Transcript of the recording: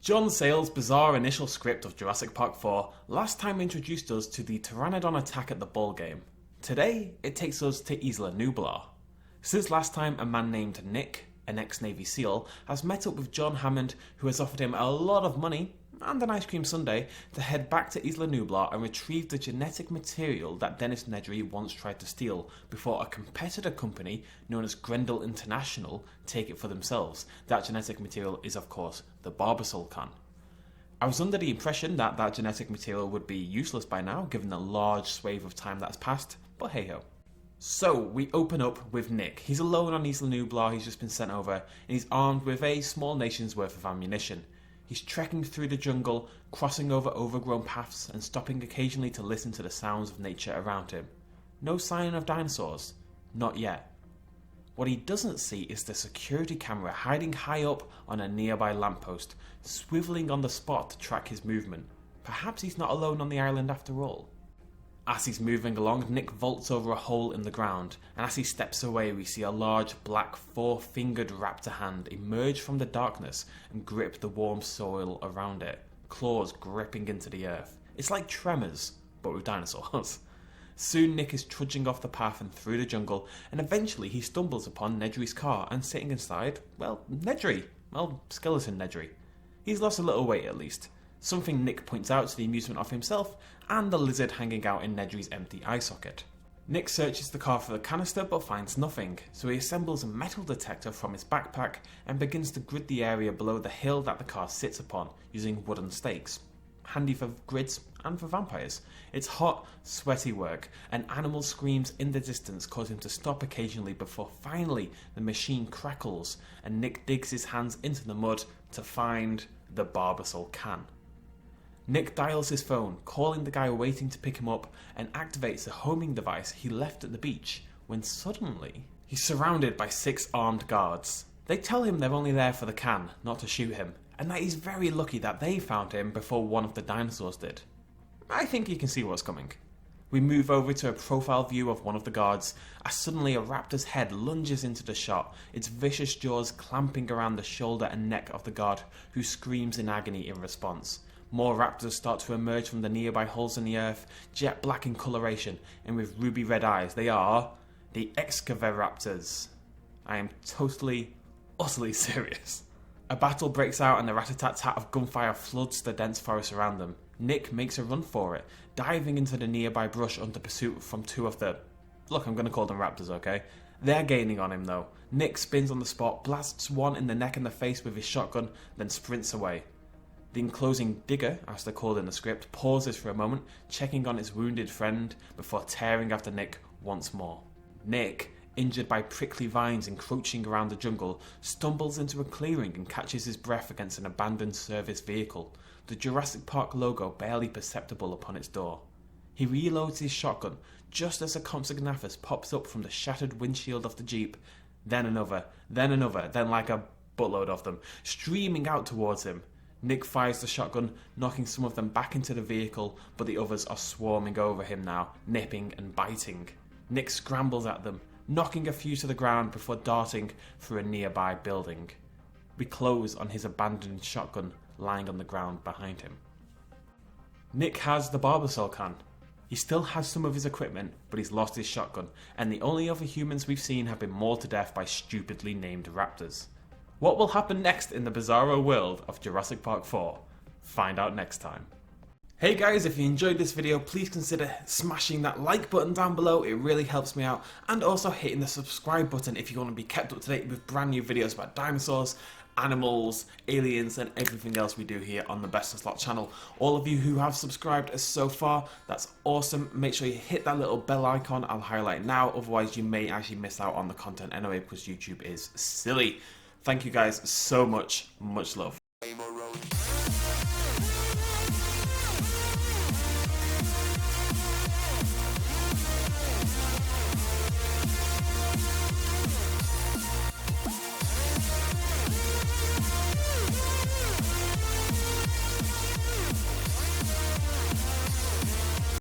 John Sayles' bizarre initial script of Jurassic Park 4 last time introduced us to the Pteranodon attack at the ball game. Today, it takes us to Isla Nublar. Since last time, a man named Nick, an ex-Navy SEAL, has met up with John Hammond, who has offered him a lot of money and an ice cream sundae to head back to Isla Nublar and retrieve the genetic material that Dennis Nedry once tried to steal before a competitor company known as Grendel International take it for themselves. That genetic material is, of course, the Barbasol can. I was under the impression that that genetic material would be useless by now, given the large swathe of time that's passed, but hey ho. So, we open up with Nick. He's alone on Isla Nublar, he's just been sent over, and he's armed with a small nation's worth of ammunition. He's trekking through the jungle, crossing over overgrown paths and stopping occasionally to listen to the sounds of nature around him. No sign of dinosaurs. Not yet. What he doesn't see is the security camera hiding high up on a nearby lamppost, swiveling on the spot to track his movement. Perhaps he's not alone on the island after all. As he's moving along, Nick vaults over a hole in the ground, and as he steps away we see a large black four-fingered raptor hand emerge from the darkness and grip the warm soil around it, claws gripping into the earth. It's like Tremors, but with dinosaurs. Soon Nick is trudging off the path and through the jungle, and eventually he stumbles upon Nedry's car, and sitting inside, well, Nedry. Well, skeleton Nedry. He's lost a little weight at least. Something Nick points out to the amusement of himself and the lizard hanging out in Nedry's empty eye socket. Nick searches the car for the canister but finds nothing, so he assembles a metal detector from his backpack and begins to grid the area below the hill that the car sits upon using wooden stakes. Handy for grids and for vampires. It's hot, sweaty work, and animal screams in the distance cause him to stop occasionally before finally the machine crackles and Nick digs his hands into the mud to find the Barbasol can. Nick dials his phone, calling the guy waiting to pick him up, and activates the homing device he left at the beach, when suddenly he's surrounded by 6 armed guards. They tell him they're only there for the can, not to shoot him, and that he's very lucky that they found him before one of the dinosaurs did. I think you can see what's coming. We move over to a profile view of one of the guards, as suddenly a raptor's head lunges into the shot, its vicious jaws clamping around the shoulder and neck of the guard, who screams in agony in response. More raptors start to emerge from the nearby holes in the earth, jet black in coloration and with ruby red eyes. They are the Excaviraptors. I am totally, utterly serious. A battle breaks out and the rat-a-tat-tat of gunfire floods the dense forest around them. Nick makes a run for it, diving into the nearby brush under pursuit from 2 of the... Look, I'm going to call them raptors, okay? They're gaining on him though. Nick spins on the spot, blasts one in the neck and the face with his shotgun, then sprints away. The enclosing digger, as they're called in the script, pauses for a moment, checking on his wounded friend before tearing after Nick once more. Nick, injured by prickly vines encroaching around the jungle, stumbles into a clearing and catches his breath against an abandoned service vehicle, the Jurassic Park logo barely perceptible upon its door. He reloads his shotgun just as a Compsognathus pops up from the shattered windshield of the Jeep, then another, then like a buttload of them, streaming out towards him. Nick fires the shotgun, knocking some of them back into the vehicle, but the others are swarming over him now, nipping and biting. Nick scrambles at them, knocking a few to the ground before darting through a nearby building. We close on his abandoned shotgun lying on the ground behind him. Nick has the Barbasol can. He still has some of his equipment, but he's lost his shotgun, and the only other humans we've seen have been mauled to death by stupidly named raptors. What will happen next in the bizarro world of Jurassic Park 4? Find out next time. Hey guys, if you enjoyed this video, please consider smashing that like button down below, it really helps me out, and also hitting the subscribe button if you want to be kept up to date with brand new videos about dinosaurs, animals, aliens, and everything else we do here on the BestInSlot channel. All of you who have subscribed so far, that's awesome. Make sure you hit that little bell icon, I'll highlight now, otherwise you may actually miss out on the content anyway because YouTube is silly. Thank you guys so much, much love.